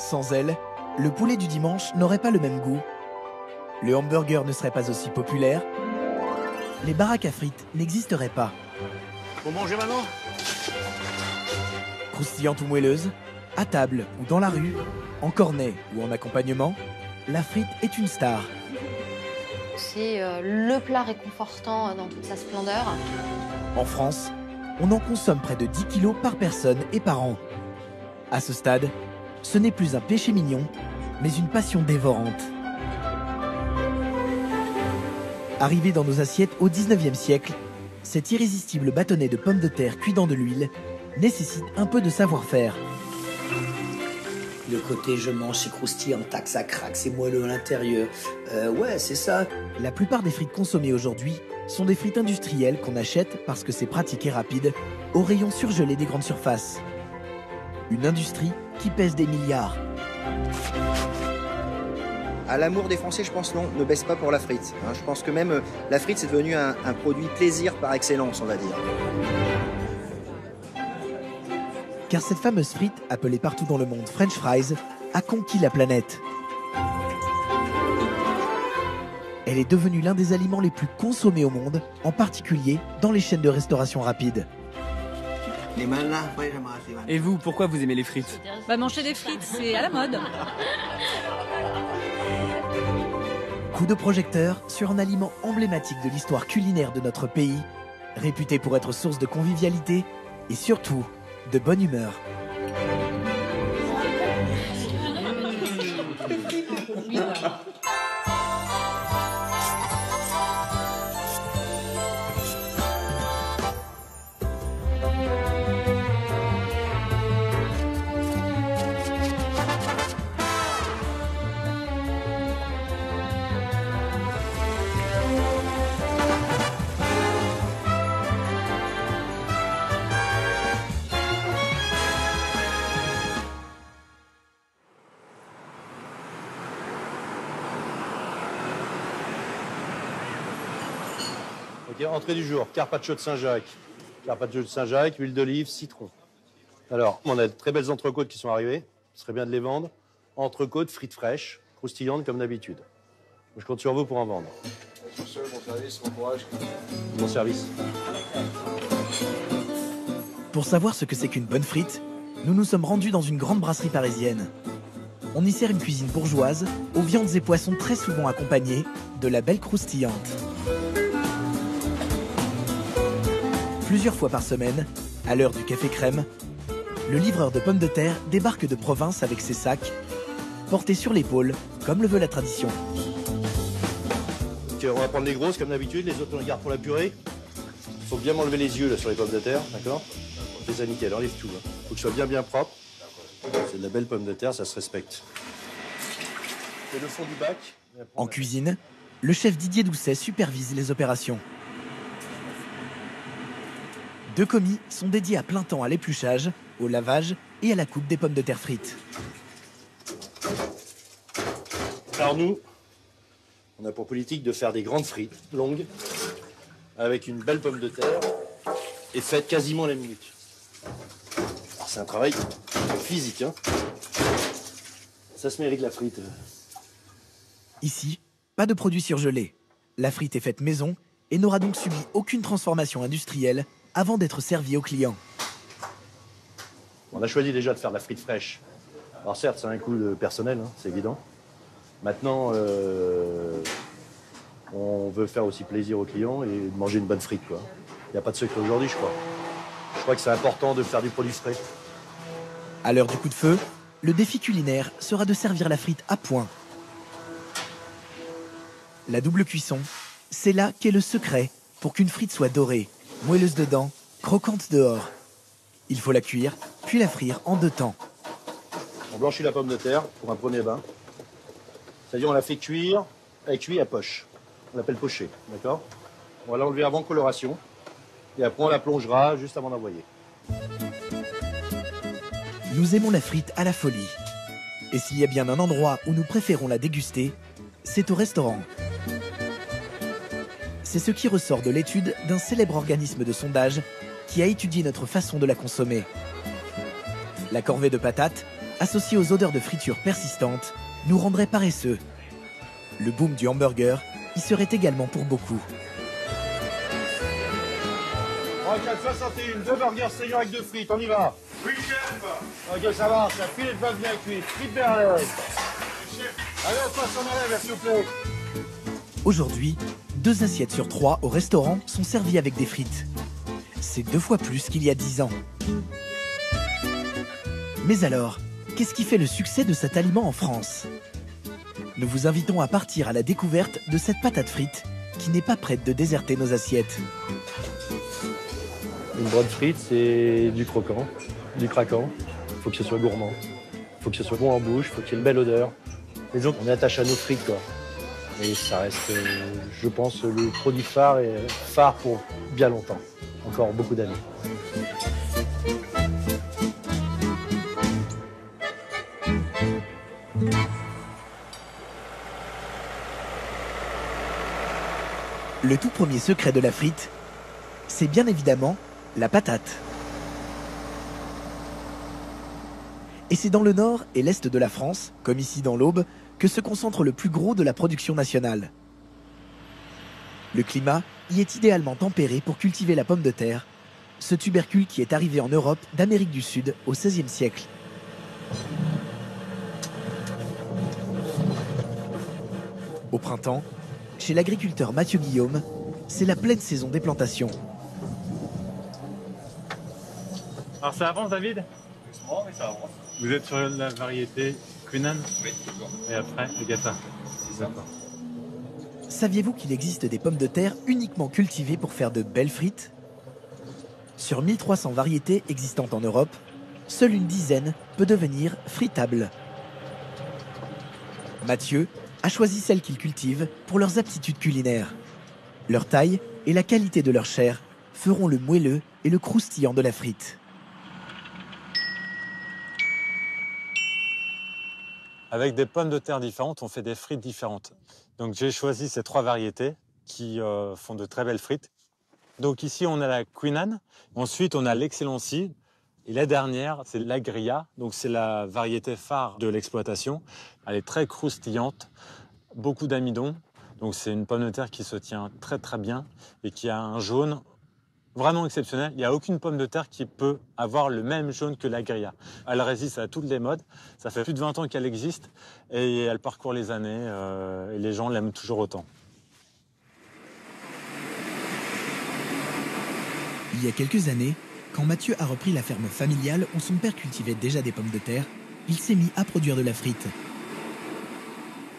Sans elle, le poulet du dimanche n'aurait pas le même goût. Le hamburger ne serait pas aussi populaire. Les baraques à frites n'existeraient pas. Faut manger maintenant? Croustillante ou moelleuse, à table ou dans la rue, en cornet ou en accompagnement, la frite est une star. C'est le plat réconfortant dans toute sa splendeur. En France, on en consomme près de 10 kilos par personne et par an. À ce stade, ce n'est plus un péché mignon, mais une passion dévorante. Arrivé dans nos assiettes au 19e siècle, cet irrésistible bâtonnet de pommes de terre cuit dans de l'huile nécessite un peu de savoir-faire. Le côté je mange, c'est croustillant, tac, ça craque, c'est moelleux à l'intérieur. Ouais, c'est ça. La plupart des frites consommées aujourd'hui sont des frites industrielles qu'on achète parce que c'est pratique et rapide, au rayon surgelé des grandes surfaces. Une industrie qui pèse des milliards. À l'amour des Français, je pense non, ne baisse pas pour la frite. Je pense que même la frite, c'est devenu un produit plaisir par excellence, on va dire. Car cette fameuse frite, appelée partout dans le monde French fries, a conquis la planète. Elle est devenue l'un des aliments les plus consommés au monde, en particulier dans les chaînes de restauration rapide. Et vous, pourquoi vous aimez les frites? Bah manger des frites, c'est à la mode. Coup de projecteur sur un aliment emblématique de l'histoire culinaire de notre pays, réputé pour être source de convivialité et surtout de bonne humeur. Ok, entrée du jour, carpaccio de Saint-Jacques. Carpaccio de Saint-Jacques, huile d'olive, citron. Alors, on a de très belles entrecôtes qui sont arrivées. Ce serait bien de les vendre. Entrecôtes, frites fraîches, croustillantes comme d'habitude. Je compte sur vous pour en vendre. Bon service, bon courage. Bon service. Pour savoir ce que c'est qu'une bonne frite, nous nous sommes rendus dans une grande brasserie parisienne. On y sert une cuisine bourgeoise, aux viandes et poissons très souvent accompagnés de la belle croustillante. Plusieurs fois par semaine, à l'heure du café crème, le livreur de pommes de terre débarque de province avec ses sacs, portés sur l'épaule, comme le veut la tradition. Ok, on va prendre les grosses comme d'habitude, les autres on les garde pour la purée. Il faut bien m'enlever les yeux là, sur les pommes de terre, d'accord? Fais ça nickel, enlève tout. Faut que ce soit bien propre. C'est de la belle pomme de terre, ça se respecte. C'est le fond du bac. En cuisine, le chef Didier Doucet supervise les opérations. 2 commis sont dédiés à plein temps à l'épluchage, au lavage et à la coupe des pommes de terre frites. Alors nous, on a pour politique de faire des grandes frites, longues, avec une belle pomme de terre, et faites quasiment la minute. Alors c'est un travail physique, hein. Ça se mérite la frite. Ici, pas de produits surgelés. La frite est faite maison et n'aura donc subi aucune transformation industrielle avant d'être servie aux clients. On a choisi déjà de faire de la frite fraîche. Alors certes, c'est un coût personnel, hein, c'est évident. Maintenant, on veut faire aussi plaisir aux clients et manger une bonne frite, quoi. Il n'y a pas de secret aujourd'hui, je crois. Je crois que c'est important de faire du produit frais. À l'heure du coup de feu, le défi culinaire sera de servir la frite à point. La double cuisson, c'est là qu'est le secret pour qu'une frite soit dorée, moelleuse dedans, croquante dehors. Il faut la cuire, puis la frire en 2 temps. On blanchit la pomme de terre pour un premier bain. C'est-à-dire on la fait cuire, elle cuit à poche. On l'appelle pocher, d'accord? On va l'enlever avant coloration. Et après on la plongera juste avant d'envoyer. Nous aimons la frite à la folie. Et s'il y a bien un endroit où nous préférons la déguster, c'est au restaurant. C'est ce qui ressort de l'étude d'un célèbre organisme de sondage qui a étudié notre façon de la consommer. La corvée de patates, associé aux odeurs de friture persistantes, nous rendrait paresseux. Le boom du hamburger y serait également pour beaucoup. 3, 4, 61, 2 burgers saignants avec 2 frites, on y va. Oui, chef. Ok, ça marche, la filet de bœuf bien cuit, frites béarnaises. Allez, on passe en enlève, s'il vous plaît. Aujourd'hui, 2 assiettes sur 3 au restaurant sont servies avec des frites. C'est 2 fois plus qu'il y a 10 ans. Mais alors, qu'est-ce qui fait le succès de cet aliment en France? Nous vous invitons à partir à la découverte de cette patate frite qui n'est pas prête de déserter nos assiettes. Une bonne frite, c'est du croquant, du craquant. Il faut que ce soit gourmand. Il faut que ce soit bon en bouche, il faut qu'il y ait une belle odeur. Les autres, on est attaché à nos frites, quoi. Et ça reste, je pense, le produit phare et phare pour bien longtemps. Encore beaucoup d'années. Le tout premier secret de la frite, c'est bien évidemment la patate. Et c'est dans le nord et l'est de la France, comme ici dans l'Aube, que se concentre le plus gros de la production nationale. Le climat y est idéalement tempéré pour cultiver la pomme de terre, ce tubercule qui est arrivé en Europe d'Amérique du Sud au XVIe siècle. Au printemps, chez l'agriculteur Mathieu Guillaume, c'est la pleine saison des plantations. Alors ça avance, David? Oui, ça avance. Vous êtes sur la variété Queenan? Oui, d'accord. Et après, Agatha? C'est ça. Saviez-vous qu'il existe des pommes de terre uniquement cultivées pour faire de belles frites? Sur 1300 variétés existantes en Europe, seule une dizaine peut devenir fritable. Mathieu a choisi celles qu'il cultive pour leurs aptitudes culinaires. Leur taille et la qualité de leur chair feront le moelleux et le croustillant de la frite. Avec des pommes de terre différentes, on fait des frites différentes. Donc j'ai choisi ces 3 variétés qui font de très belles frites. Donc ici on a la Queenan, ensuite on a l'Excellency, et la dernière c'est l'Agria, donc c'est la variété phare de l'exploitation. Elle est très croustillante, beaucoup d'amidon, donc c'est une pomme de terre qui se tient très très bien et qui a un jaune vraiment exceptionnel. Il n'y a aucune pomme de terre qui peut avoir le même jaune que l'Agria. Elle résiste à toutes les modes, ça fait plus de 20 ans qu'elle existe et elle parcourt les années et les gens l'aiment toujours autant. Il y a quelques années, quand Mathieu a repris la ferme familiale où son père cultivait déjà des pommes de terre, il s'est mis à produire de la frite.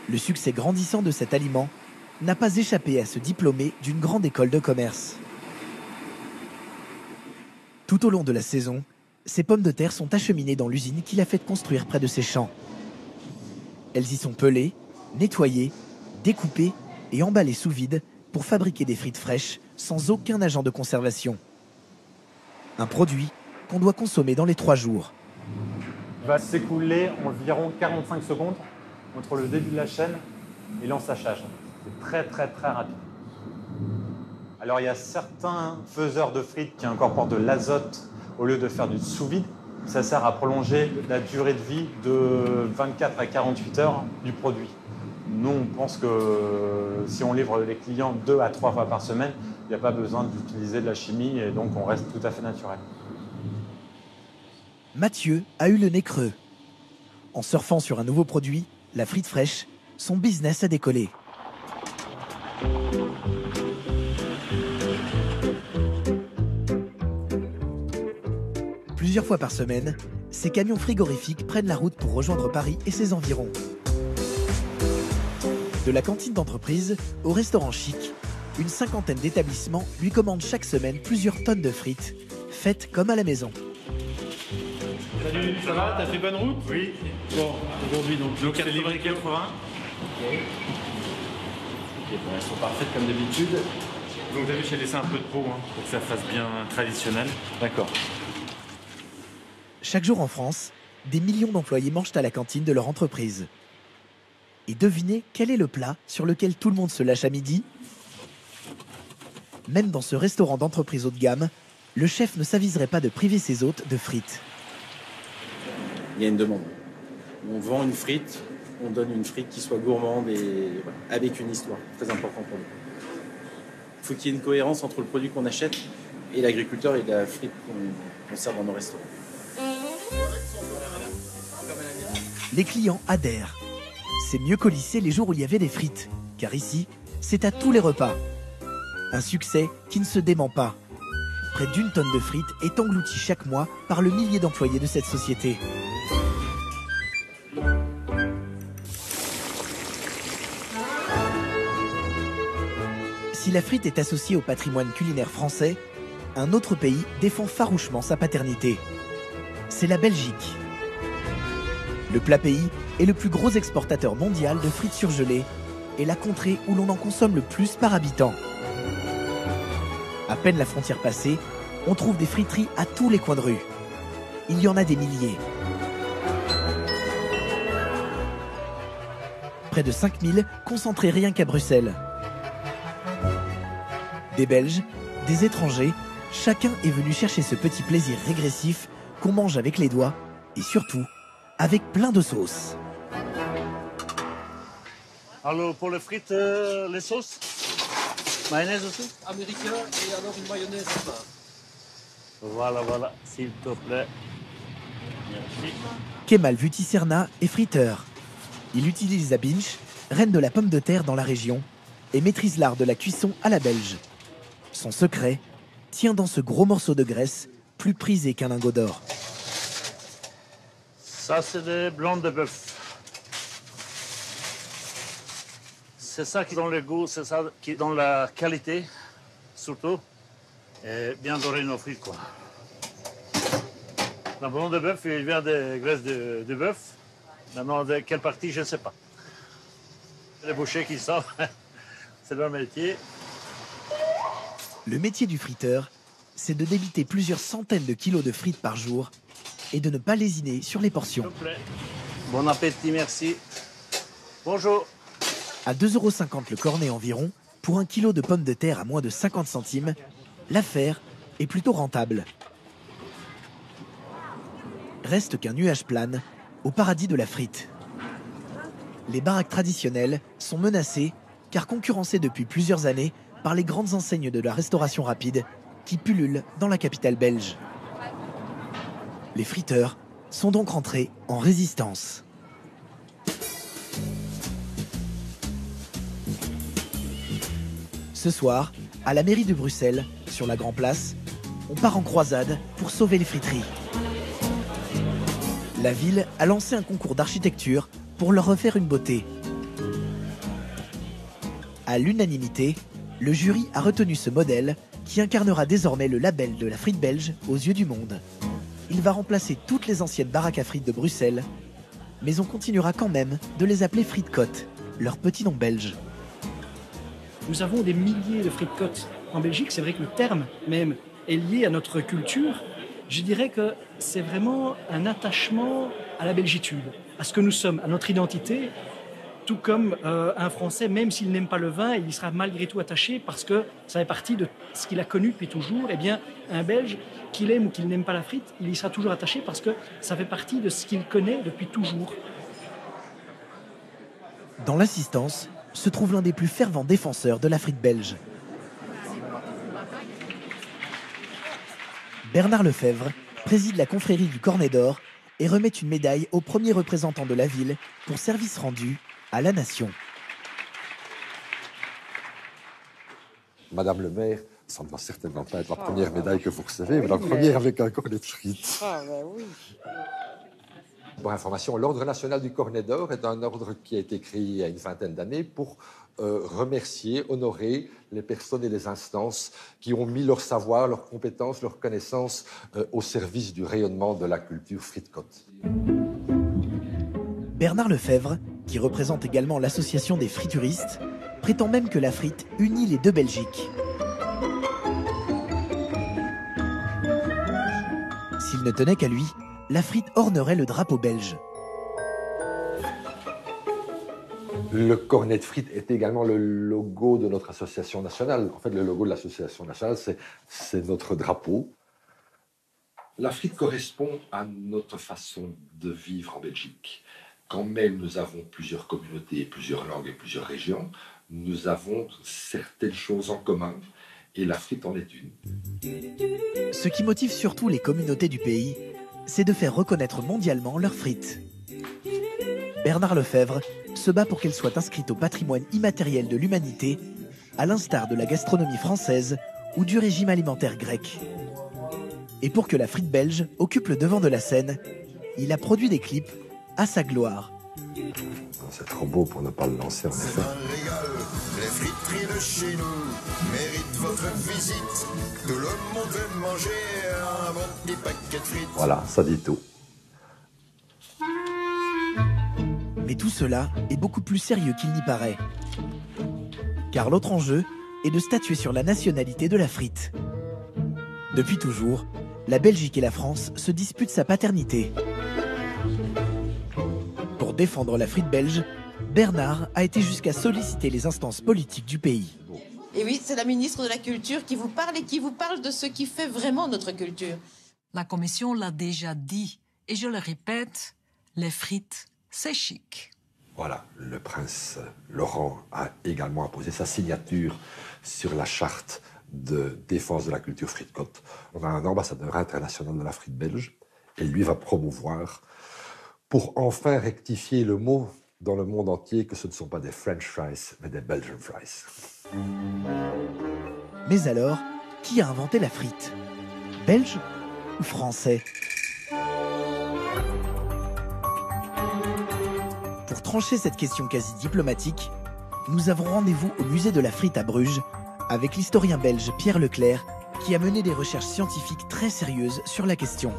Le succès grandissant de cet aliment n'a pas échappé à se diplômer d'une grande école de commerce. Tout au long de la saison, ces pommes de terre sont acheminées dans l'usine qu'il a fait construire près de ses champs. Elles y sont pelées, nettoyées, découpées et emballées sous vide pour fabriquer des frites fraîches sans aucun agent de conservation. Un produit qu'on doit consommer dans les 3 jours. Il va s'écouler environ 45 secondes entre le début de la chaîne et l'ensachage. C'est très très très rapide. Alors il y a certains faiseurs de frites qui incorporent de l'azote au lieu de faire du sous-vide. Ça sert à prolonger la durée de vie de 24 à 48 heures du produit. Nous, on pense que si on livre les clients 2 à 3 fois par semaine, il n'y a pas besoin d'utiliser de la chimie et donc on reste tout à fait naturel. Mathieu a eu le nez creux. En surfant sur un nouveau produit, la frite fraîche, son business a décollé. Plusieurs fois par semaine, ces camions frigorifiques prennent la route pour rejoindre Paris et ses environs. De la cantine d'entreprise au restaurant chic, une cinquantaine d'établissements lui commandent chaque semaine plusieurs tonnes de frites, faites comme à la maison. Salut, ça va? T'as fait bonne route? Oui. Bon, aujourd'hui donc c'est livré 80. Ok, bon, elles sont parfaites comme d'habitude. Donc t'as vu, j'ai laissé un peu de peau pour que ça fasse bien traditionnel. D'accord. Chaque jour en France, des millions d'employés mangent à la cantine de leur entreprise. Et devinez quel est le plat sur lequel tout le monde se lâche à midi? Même dans ce restaurant d'entreprise haut de gamme, le chef ne s'aviserait pas de priver ses hôtes de frites. Il y a une demande. On vend une frite, on donne une frite qui soit gourmande et voilà, avec une histoire. Très important pour nous. Il faut qu'il y ait une cohérence entre le produit qu'on achète et l'agriculteur et la frite qu'on sert dans nos restaurants. Les clients adhèrent. C'est mieux qu'au lycée les jours où il y avait des frites, car ici, c'est à tous les repas. Un succès qui ne se dément pas. Près d'1 tonne de frites est engloutie chaque mois par le millier d'employés de cette société. Si la frite est associée au patrimoine culinaire français, un autre pays défend farouchement sa paternité. C'est la Belgique. Le plat pays est le plus gros exportateur mondial de frites surgelées et la contrée où l'on en consomme le plus par habitant. À peine la frontière passée, on trouve des friteries à tous les coins de rue. Il y en a des milliers. Près de 5000 concentrés rien qu'à Bruxelles. Des Belges, des étrangers, chacun est venu chercher ce petit plaisir régressif qu'on mange avec les doigts et surtout avec plein de sauces. Alors pour les frites, les sauces, mayonnaise aussi? Américain et alors une mayonnaise à part. Voilà, s'il te plaît. Merci. Kemal Vutiserna est friteur. Il utilise la binge, reine de la pomme de terre dans la région, et maîtrise l'art de la cuisson à la belge. Son secret tient dans ce gros morceau de graisse, plus prisé qu'un lingot d'or. Ça, c'est des blancs de bœuf. C'est ça qui donne le goût, c'est ça qui donne la qualité, surtout. Et bien dorer nos frites, quoi. Le blanc de bœuf, il vient des graisses de bœuf. Maintenant, de quelle partie, je ne sais pas. Les bouchers qui savent, c'est leur métier. Le métier du friteur, c'est de débiter plusieurs centaines de kilos de frites par jour et de ne pas lésiner sur les portions. S'il vous plaît. Bon appétit, merci. Bonjour. À 2,50 € le cornet environ, pour 1 kilo de pommes de terre à moins de 50 centimes, l'affaire est plutôt rentable. Reste qu'un nuage plane au paradis de la frite. Les baraques traditionnelles sont menacées car concurrencées depuis plusieurs années par les grandes enseignes de la restauration rapide qui pullulent dans la capitale belge. Les friteurs sont donc rentrés en résistance. Ce soir, à la mairie de Bruxelles, sur la Grand Place, on part en croisade pour sauver les friteries. La ville a lancé un concours d'architecture pour leur refaire une beauté. À l'unanimité, le jury a retenu ce modèle qui incarnera désormais le label de la frite belge aux yeux du monde. Il va remplacer toutes les anciennes baraques à frites de Bruxelles, mais on continuera quand même de les appeler frites côtes, leur petit nom belge. Nous avons des milliers de frites côtes en Belgique. C'est vrai que le terme même est lié à notre culture. Je dirais que c'est vraiment un attachement à la belgitude, à ce que nous sommes, à notre identité. Tout comme un Français, même s'il n'aime pas le vin, il y sera malgré tout attaché parce que ça fait partie de ce qu'il a connu depuis toujours. Eh bien, un Belge, qu'il aime ou qu'il n'aime pas la frite, il y sera toujours attaché parce que ça fait partie de ce qu'il connaît depuis toujours. Dans l'assistance se trouve l'un des plus fervents défenseurs de la frite belge. Bernard Lefebvre préside la confrérie du Cornet d'Or et remet une médaille au premier représentant de la ville pour service rendu à la nation. Madame le maire, ça ne va certainement pas être la première médaille que vous recevez, mais la première avec un cornet de frites. Ah ben oui. Pour information, l'Ordre national du Cornet d'Or est un ordre qui a été créé il y a une vingtaine d'années pour remercier, honorer les personnes et les instances qui ont mis leur savoir, leurs compétences, leurs connaissances au service du rayonnement de la culture frite-côte. Bernard Lefebvre, qui représente également l'association des frituristes, prétend même que la frite unit les deux Belgiques. S'il ne tenait qu'à lui, la frite ornerait le drapeau belge. Le cornet de frites est également le logo de notre association nationale. En fait, le logo de l'association nationale, c'est notre drapeau. La frite correspond à notre façon de vivre en Belgique. quand même nous avons plusieurs communautés, plusieurs langues et plusieurs régions, nous avons certaines choses en commun, et la frite en est une. Ce qui motive surtout les communautés du pays, c'est de faire reconnaître mondialement leurs frites. Bernard Lefebvre se bat pour qu'elles soient inscrites au patrimoine immatériel de l'humanité, à l'instar de la gastronomie française ou du régime alimentaire grec. Et pour que la frite belge occupe le devant de la scène, il a produit des clips à sa gloire. C'est trop beau pour ne pas le lancer en effet. Les friteries de chez nous méritent votre visite. Tout le monde veut manger un bon petit paquet de frites. Voilà, ça dit tout. Mais tout cela est beaucoup plus sérieux qu'il n'y paraît. Car l'autre enjeu est de statuer sur la nationalité de la frite. Depuis toujours, la Belgique et la France se disputent sa paternité. Pour défendre la frite belge, Bernard a été jusqu'à solliciter les instances politiques du pays. Et oui, c'est la ministre de la Culture qui vous parle et qui vous parle de ce qui fait vraiment notre culture. La Commission l'a déjà dit, et je le répète, les frites, c'est chic. Voilà, le prince Laurent a également apposé sa signature sur la charte de défense de la culture frite-côte. On a un ambassadeur international de la frite belge, et lui va promouvoir pour enfin rectifier le mot dans le monde entier que ce ne sont pas des French fries, mais des Belgian fries. Mais alors, qui a inventé la frite? Belge ou français? Pour trancher cette question quasi diplomatique, nous avons rendez-vous au musée de la frite à Bruges avec l'historien belge Pierre Leclerc qui a mené des recherches scientifiques très sérieuses sur la question.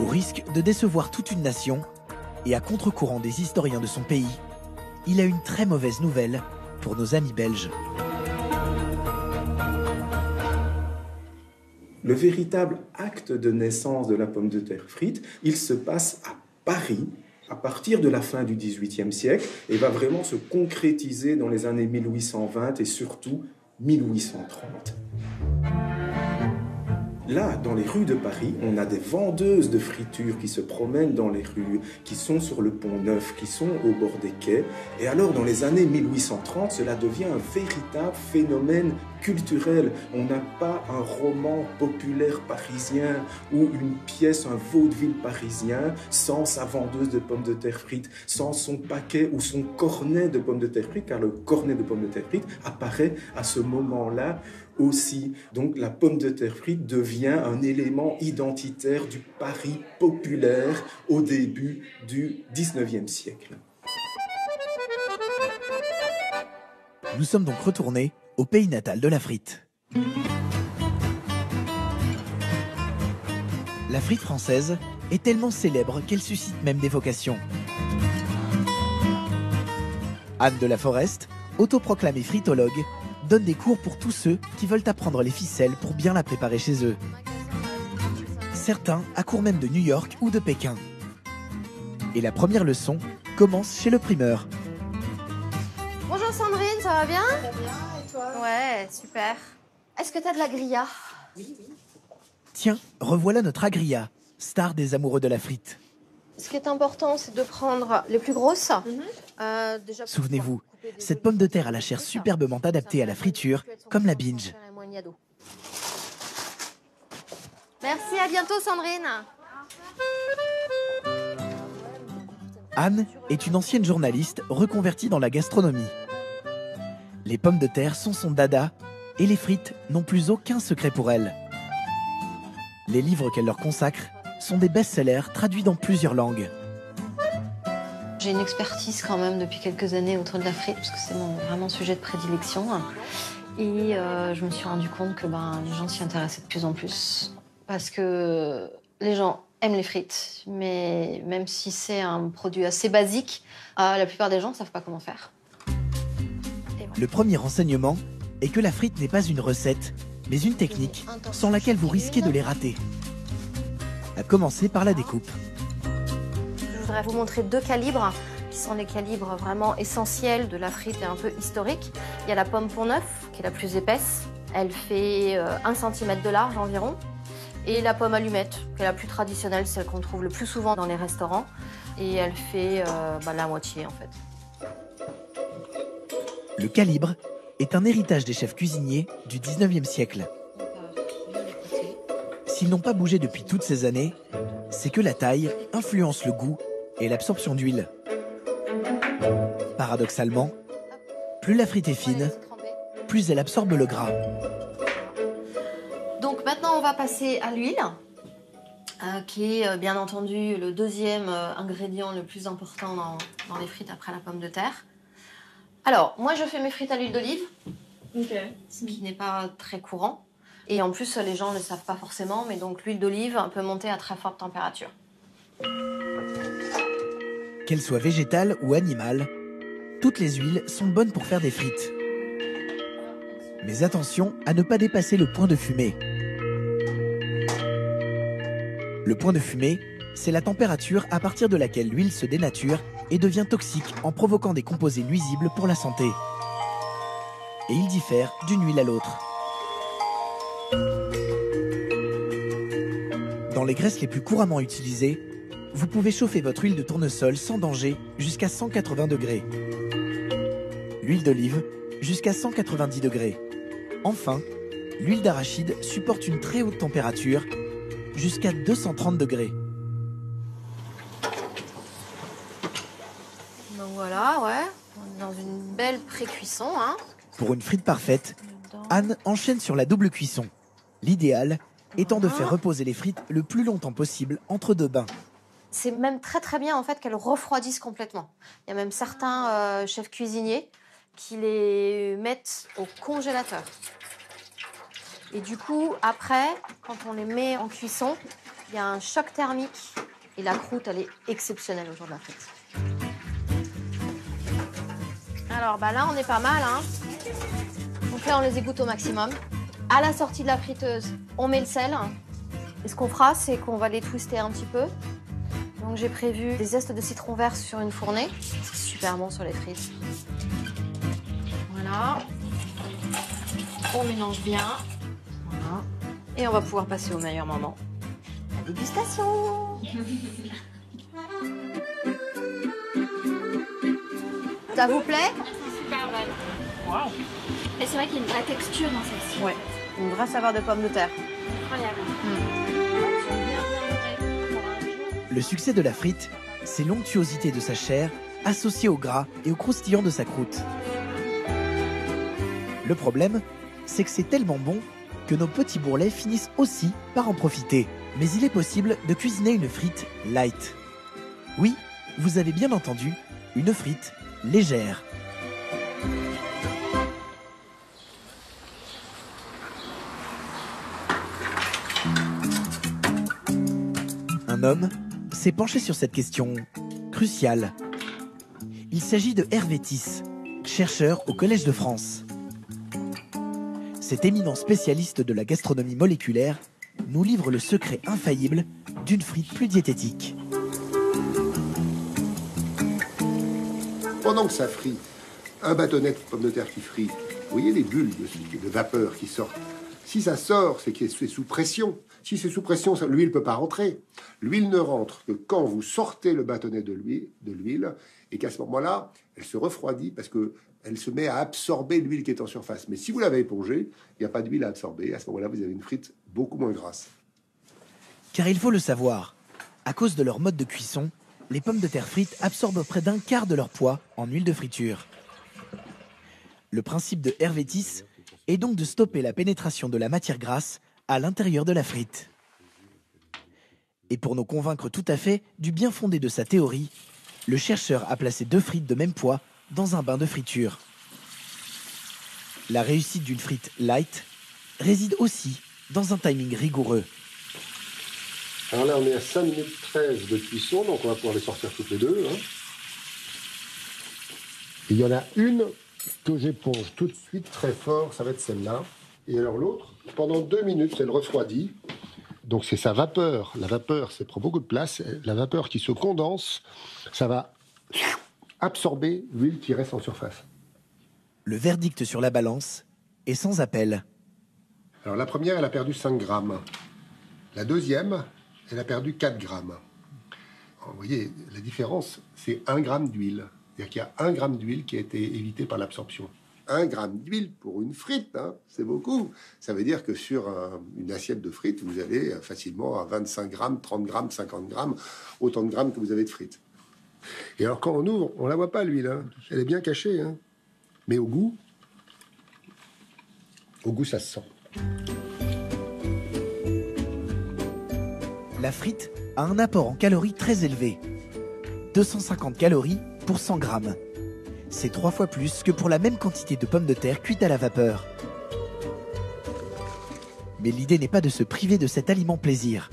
Au risque de décevoir toute une nation et à contre-courant des historiens de son pays, il a une très mauvaise nouvelle pour nos amis belges. Le véritable acte de naissance de la pomme de terre frite, il se passe à Paris à partir de la fin du XVIIIe siècle et va vraiment se concrétiser dans les années 1820 et surtout 1830. Là, dans les rues de Paris, on a des vendeuses de friture qui se promènent dans les rues, qui sont sur le Pont Neuf, qui sont au bord des quais. Et alors, dans les années 1830, cela devient un véritable phénomène culturel. On n'a pas un roman populaire parisien ou une pièce, un vaudeville parisien sans sa vendeuse de pommes de terre frites, sans son paquet ou son cornet de pommes de terre frites, car le cornet de pommes de terre frites apparaît à ce moment-là aussi. Donc la pomme de terre frite devient un élément identitaire du Paris populaire au début du XIXe siècle. Nous sommes donc retournés au pays natal de la frite. La frite française est tellement célèbre qu'elle suscite même des vocations. Anne de la Forest, autoproclamée fritologue, donne des cours pour tous ceux qui veulent apprendre les ficelles pour bien la préparer chez eux. Certains accourent même de New York ou de Pékin. Et la première leçon commence chez le primeur. Bonjour Sandrine, ça va bien? Ça va bien, et toi? Ouais, super. Est-ce que t'as de la grilla? Oui, oui. Tiens, revoilà notre agria, star des amoureux de la frite. Ce qui est important, c'est de prendre les plus grosses. Souvenez-vous, cette pomme de terre a la chair superbement adaptée à la friture, comme la binge. Merci, à bientôt Sandrine. Anne est une ancienne journaliste reconvertie dans la gastronomie. Les pommes de terre sont son dada et les frites n'ont plus aucun secret pour elle. Les livres qu'elle leur consacre sont des best-sellers traduits dans plusieurs langues. J'ai une expertise quand même depuis quelques années autour de la frite, parce que c'est mon vraiment sujet de prédilection. Et je me suis rendu compte que les gens s'y intéressaient de plus en plus. Parce que les gens aiment les frites, mais même si c'est un produit assez basique, la plupart des gens ne savent pas comment faire. Le premier renseignement est que la frite n'est pas une recette, mais une technique sans laquelle vous risquez de les rater. À commencer par la découpe. Je voudrais vous montrer deux calibres qui sont les calibres vraiment essentiels de la frite et un peu historiques. Il y a la pomme Pont Neuf, qui est la plus épaisse. Elle fait 1 cm de large environ. Et la pomme allumette, qui est la plus traditionnelle, celle qu'on trouve le plus souvent dans les restaurants. Et elle fait la moitié en fait. Le calibre est un héritage des chefs cuisiniers du 19e siècle. S'ils n'ont pas bougé depuis toutes ces années, c'est que la taille influence le goût et l'absorption d'huile. Paradoxalement, plus la frite est fine, plus elle absorbe le gras. Donc maintenant on va passer à l'huile, qui est bien entendu le deuxième ingrédient le plus important dans les frites après la pomme de terre. Alors, moi je fais mes frites à l'huile d'olive, ce qui n'est pas très courant. Et en plus, les gens ne le savent pas forcément, mais donc l'huile d'olive peut monter à très forte température. Qu'elles soient végétales ou animales, toutes les huiles sont bonnes pour faire des frites. Mais attention à ne pas dépasser le point de fumée. Le point de fumée, c'est la température à partir de laquelle l'huile se dénature et devient toxique en provoquant des composés nuisibles pour la santé. Et il diffère d'une huile à l'autre. Dans les graisses les plus couramment utilisées, vous pouvez chauffer votre huile de tournesol sans danger jusqu'à 180 degrés. L'huile d'olive jusqu'à 190 degrés. Enfin, l'huile d'arachide supporte une très haute température, jusqu'à 230 degrés. Donc voilà, ouais, on est dans une belle pré-cuisson, hein. Pour une frite parfaite, Anne enchaîne sur la double cuisson. L'idéal étant de faire reposer les frites le plus longtemps possible entre deux bains. C'est même très très bien en fait qu'elles refroidissent complètement. Il y a même certains chefs cuisiniers qui les mettent au congélateur. Et du coup, après, quand on les met en cuisson, il y a un choc thermique et la croûte, elle est exceptionnelle au jour de la frite. Alors là, on est pas mal, hein. Donc là, on les égoutte au maximum. À la sortie de la friteuse, on met le sel. Et ce qu'on fera, c'est qu'on va les twister un petit peu. Donc j'ai prévu des zestes de citron vert sur une fournée. C'est super bon sur les frites. Voilà. On mélange bien. Voilà. Et on va pouvoir passer au meilleur moment. La dégustation. Ça vous plaît? Super bonne. Waouh. Et c'est vrai qu'il y a une vraie texture dans celle-ci. Ouais, une vraie saveur de pomme de terre. Incroyable. Le succès de la frite, c'est l'onctuosité de sa chair associée au gras et au croustillant de sa croûte. Le problème, c'est que c'est tellement bon que nos petits bourrelets finissent aussi par en profiter. Mais il est possible de cuisiner une frite light. Oui, vous avez bien entendu, une frite légère. Un homme s'est penché sur cette question cruciale. Il s'agit de Hervé Tisse, chercheur au Collège de France. Cet éminent spécialiste de la gastronomie moléculaire nous livre le secret infaillible d'une frite plus diététique. Pendant que ça frit, un bâtonnet de pommes de terre qui frit, vous voyez les bulles de vapeur qui sortent. Si ça sort, c'est que c'est sous pression. Si c'est sous pression, l'huile ne peut pas rentrer. L'huile ne rentre que quand vous sortez le bâtonnet de l'huile et qu'à ce moment-là, elle se refroidit parce qu'elle se met à absorber l'huile qui est en surface. Mais si vous l'avez épongée, il n'y a pas d'huile à absorber. À ce moment-là, vous avez une frite beaucoup moins grasse. Car il faut le savoir, à cause de leur mode de cuisson, les pommes de terre frites absorbent près d'un quart de leur poids en huile de friture. Le principe de Hervé Tisse est donc de stopper la pénétration de la matière grasse à l'intérieur de la frite. Et pour nous convaincre tout à fait du bien fondé de sa théorie, le chercheur a placé 2 frites de même poids dans un bain de friture. La réussite d'une frite light réside aussi dans un timing rigoureux. Alors là, on est à 5 minutes 13 de cuisson, donc on va pouvoir les sortir toutes les deux. Hein. Il y en a une que j'éponge tout de suite très fort, ça va être celle-là. Et alors l'autre, pendant 2 minutes, elle refroidit. Donc c'est sa vapeur. La vapeur, ça prend beaucoup de place. La vapeur qui se condense, ça va absorber l'huile qui reste en surface. Le verdict sur la balance est sans appel. Alors la première, elle a perdu 5 grammes. La deuxième, elle a perdu 4 grammes. Vous voyez, la différence, c'est 1 gramme d'huile. C'est-à-dire qu'il y a 1 gramme d'huile qui a été évité par l'absorption. 1 gramme d'huile pour une frite, hein, c'est beaucoup. Ça veut dire que sur une assiette de frites, vous allez facilement à 25 grammes, 30 grammes, 50 grammes, autant de grammes que vous avez de frites. Et alors quand on ouvre, on la voit pas l'huile, hein. Elle est bien cachée, hein. Mais au goût, ça se sent. La frite a un apport en calories très élevé. 250 calories pour 100 grammes. C'est 3 fois plus que pour la même quantité de pommes de terre cuites à la vapeur. Mais l'idée n'est pas de se priver de cet aliment plaisir.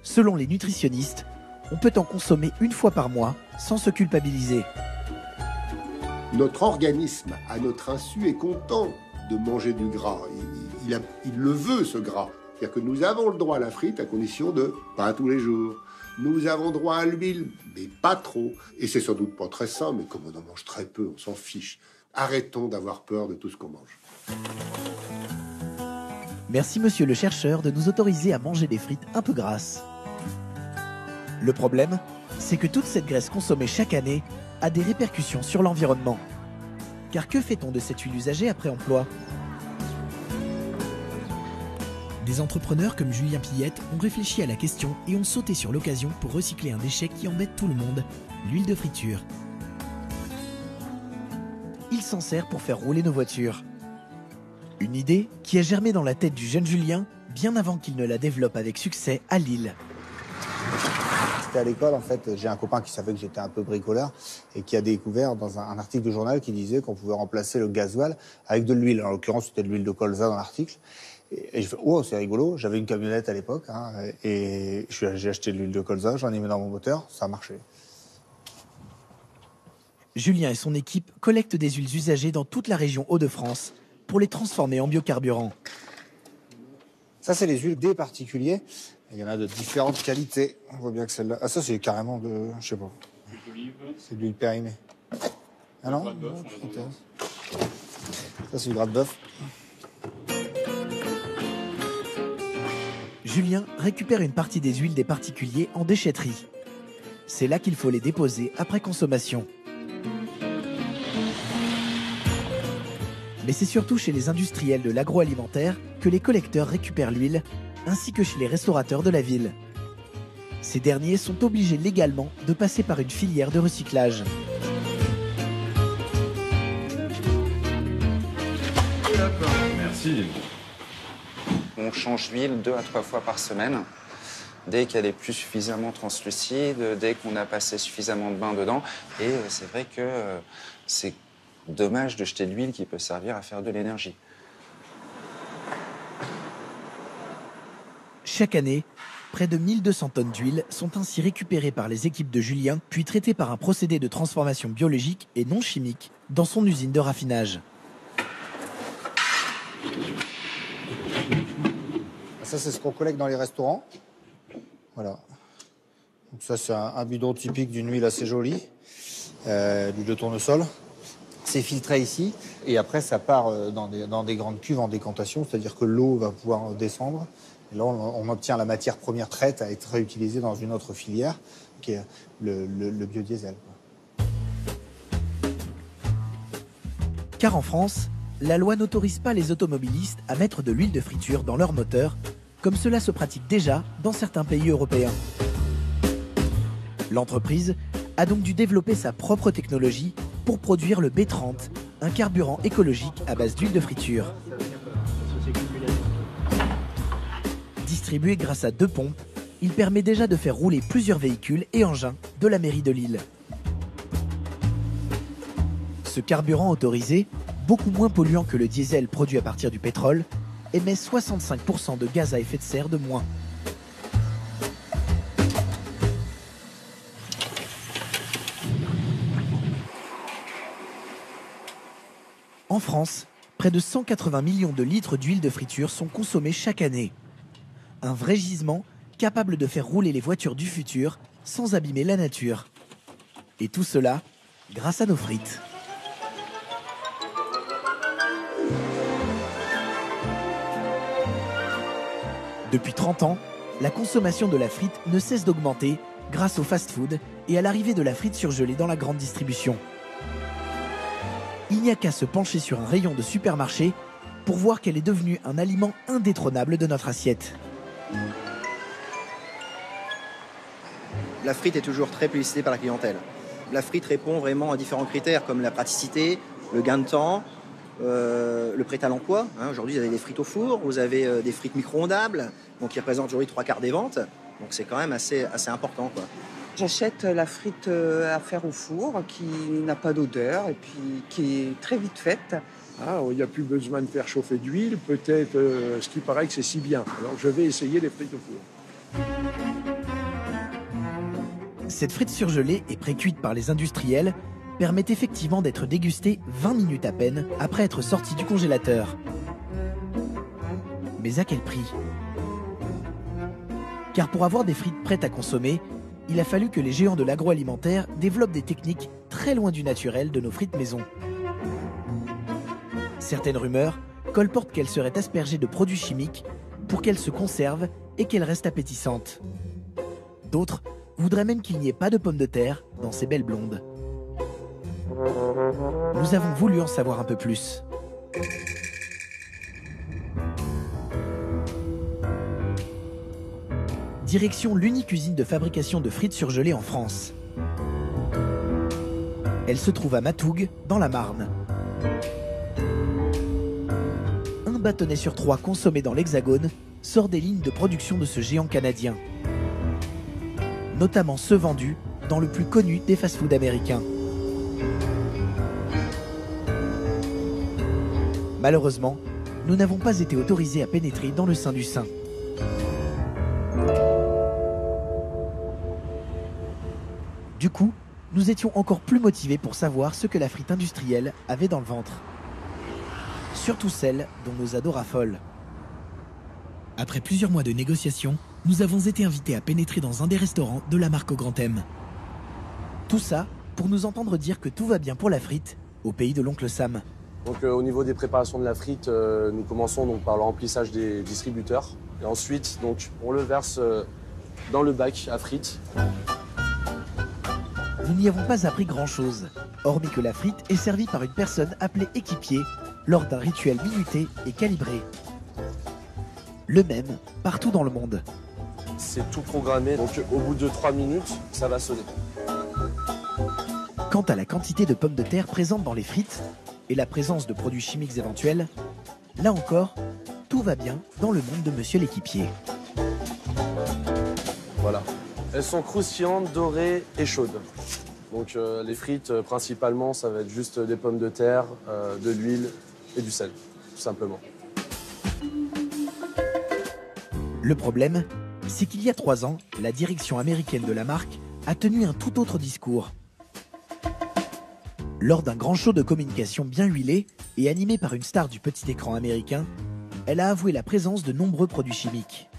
Selon les nutritionnistes, on peut en consommer 1 fois par mois sans se culpabiliser. Notre organisme, à notre insu, est content de manger du gras. Il le veut, ce gras. C'est-à-dire que nous avons le droit à la frite à condition de pas tous les jours. Nous avons droit à l'huile, mais pas trop. Et c'est sans doute pas très sain, mais comme on en mange très peu, on s'en fiche. Arrêtons d'avoir peur de tout ce qu'on mange. Merci monsieur le chercheur de nous autoriser à manger des frites un peu grasses. Le problème, c'est que toute cette graisse consommée chaque année a des répercussions sur l'environnement. Car que fait-on de cette huile usagée après emploi ? Des entrepreneurs comme Julien Pillette ont réfléchi à la question et ont sauté sur l'occasion pour recycler un déchet qui embête tout le monde, l'huile de friture. Il s'en sert pour faire rouler nos voitures. Une idée qui a germé dans la tête du jeune Julien bien avant qu'il ne la développe avec succès à Lille. C'était à l'école, en fait, j'ai un copain qui savait que j'étais un peu bricoleur et qui a découvert dans un article de journal qui disait qu'on pouvait remplacer le gasoil avec de l'huile. En l'occurrence, c'était de l'huile de colza dans l'article. Et je fais, oh, c'est rigolo. J'avais une camionnette à l'époque, hein, et j'ai acheté de l'huile de colza, j'en ai mis dans mon moteur, ça a marché. Julien et son équipe collectent des huiles usagées dans toute la région Hauts-de-France pour les transformer en biocarburant. Ça, c'est les huiles des particuliers. Il y en a de différentes qualités. On voit bien que celle-là... Ah, ça, c'est carrément de... Je sais pas. C'est de l'huile périmée. Ah non, ça, c'est du gras de bœuf. Julien récupère une partie des huiles des particuliers en déchetterie. C'est là qu'il faut les déposer après consommation. Mais c'est surtout chez les industriels de l'agroalimentaire que les collecteurs récupèrent l'huile, ainsi que chez les restaurateurs de la ville. Ces derniers sont obligés légalement de passer par une filière de recyclage. Merci. On change l'huile 2 à 3 fois par semaine. Dès qu'elle est plus suffisamment translucide, dès qu'on a passé suffisamment de bain dedans. Et c'est vrai que c'est dommage de jeter de l'huile qui peut servir à faire de l'énergie. Chaque année, près de 1200 tonnes d'huile sont ainsi récupérées par les équipes de Julien, puis traitées par un procédé de transformation biologique et non chimique dans son usine de raffinage. Ça, c'est ce qu'on collecte dans les restaurants. Voilà. Donc ça, c'est un bidon typique d'une huile assez jolie, l'huile de tournesol. C'est filtré ici, et après, ça part dans des grandes cuves en décantation, c'est-à-dire que l'eau va pouvoir descendre. Et là, on obtient la matière première prête à être réutilisée dans une autre filière, qui est le biodiesel. Car en France, la loi n'autorise pas les automobilistes à mettre de l'huile de friture dans leur moteur, comme cela se pratique déjà dans certains pays européens. L'entreprise a donc dû développer sa propre technologie pour produire le B30, un carburant écologique à base d'huile de friture. Distribué grâce à 2 pompes, il permet déjà de faire rouler plusieurs véhicules et engins de la mairie de Lille. Ce carburant autorisé, beaucoup moins polluant que le diesel produit à partir du pétrole, émet 65% de gaz à effet de serre de moins. En France, près de 180 millions de litres d'huile de friture sont consommés chaque année. Un vrai gisement capable de faire rouler les voitures du futur sans abîmer la nature. Et tout cela grâce à nos frites. Depuis 30 ans, la consommation de la frite ne cesse d'augmenter grâce au fast-food et à l'arrivée de la frite surgelée dans la grande distribution. Il n'y a qu'à se pencher sur un rayon de supermarché pour voir qu'elle est devenue un aliment indétrônable de notre assiette. La frite est toujours très plébiscitée par la clientèle. La frite répond vraiment à différents critères comme la praticité, le gain de temps, le prêt à l'emploi. Aujourd'hui, vous avez des frites au four, vous avez des frites micro-ondables, donc qui représentent aujourd'hui 3/4 des ventes. Donc c'est quand même assez important, quoi. J'achète la frite à faire au four, qui n'a pas d'odeur et puis qui est très vite faite. Il n'y a plus besoin de faire chauffer d'huile, peut-être ce qui paraît que c'est si bien. Alors je vais essayer les frites au four. Cette frite surgelée et pré-cuite par les industriels permet effectivement d'être dégustée 20 minutes à peine après être sortie du congélateur. Mais à quel prix ? Car pour avoir des frites prêtes à consommer, il a fallu que les géants de l'agroalimentaire développent des techniques très loin du naturel de nos frites maison. Certaines rumeurs colportent qu'elles seraient aspergées de produits chimiques pour qu'elles se conservent et qu'elles restent appétissantes. D'autres voudraient même qu'il n'y ait pas de pommes de terre dans ces belles blondes. Nous avons voulu en savoir un peu plus. Direction l'unique usine de fabrication de frites surgelées en France. Elle se trouve à Matougues, dans la Marne. Un bâtonnet sur 3 consommé dans l'Hexagone sort des lignes de production de ce géant canadien. Notamment ceux vendus dans le plus connu des fast-foods américains. Malheureusement, nous n'avons pas été autorisés à pénétrer dans le sein du sein. Du coup, nous étions encore plus motivés pour savoir ce que la frite industrielle avait dans le ventre. Surtout celle dont nos ados raffolent. Après plusieurs mois de négociations, nous avons été invités à pénétrer dans un des restaurants de la marque au Grand M. Tout ça pour nous entendre dire que tout va bien pour la frite au pays de l'oncle Sam. Donc au niveau des préparations de la frite, nous commençons donc par le remplissage des distributeurs. Et ensuite, donc, on le verse dans le bac à frites. Nous n'y avons pas appris grand-chose, hormis que la frite est servie par une personne appelée équipier lors d'un rituel minuté et calibré. Le même partout dans le monde. C'est tout programmé, donc au bout de 3 minutes, ça va sonner. Quant à la quantité de pommes de terre présentes dans les frites et la présence de produits chimiques éventuels, là encore, tout va bien dans le monde de monsieur l'équipier. Voilà. Elles sont croustillantes, dorées et chaudes. Donc les frites, principalement, ça va être juste des pommes de terre, de l'huile et du sel, tout simplement. Le problème, c'est qu'il y a 3 ans, la direction américaine de la marque a tenu un tout autre discours. Lors d'un grand show de communication bien huilé et animé par une star du petit écran américain, elle a avoué la présence de nombreux produits chimiques.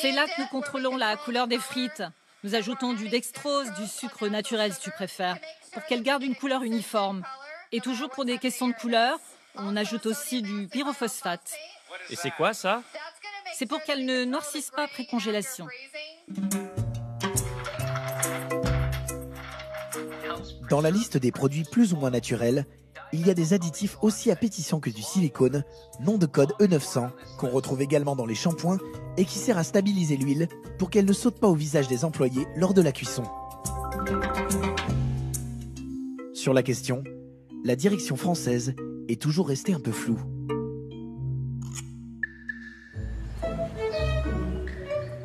C'est là que nous contrôlons la couleur des frites. Nous ajoutons du dextrose, du sucre naturel si tu préfères, pour qu'elles gardent une couleur uniforme. Et toujours pour des questions de couleur, on ajoute aussi du pyrophosphate. Et c'est quoi ça? C'est pour qu'elles ne noircissent pas après congélation. Dans la liste des produits plus ou moins naturels, il y a des additifs aussi appétissants que du silicone, nom de code E900, qu'on retrouve également dans les shampoings et qui sert à stabiliser l'huile pour qu'elle ne saute pas au visage des employés lors de la cuisson. Sur la question, la direction française est toujours restée un peu floue.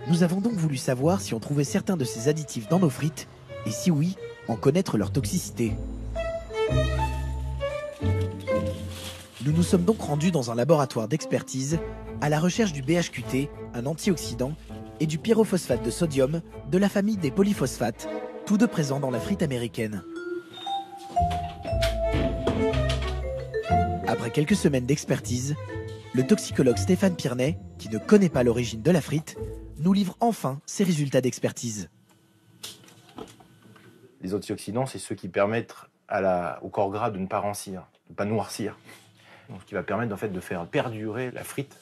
Nous avons donc voulu savoir si on trouvait certains de ces additifs dans nos frites et si oui, en connaître leur toxicité. Nous nous sommes donc rendus dans un laboratoire d'expertise à la recherche du BHQT, un antioxydant, et du pyrophosphate de sodium de la famille des polyphosphates, tous deux présents dans la frite américaine. Après quelques semaines d'expertise, le toxicologue Stéphane Pirnet, qui ne connaît pas l'origine de la frite, nous livre enfin ses résultats d'expertise. Les antioxydants, c'est ceux qui permettent au corps gras de ne pas rancir, de ne pas noircir. Donc, ce qui va permettre en fait, de faire perdurer la frite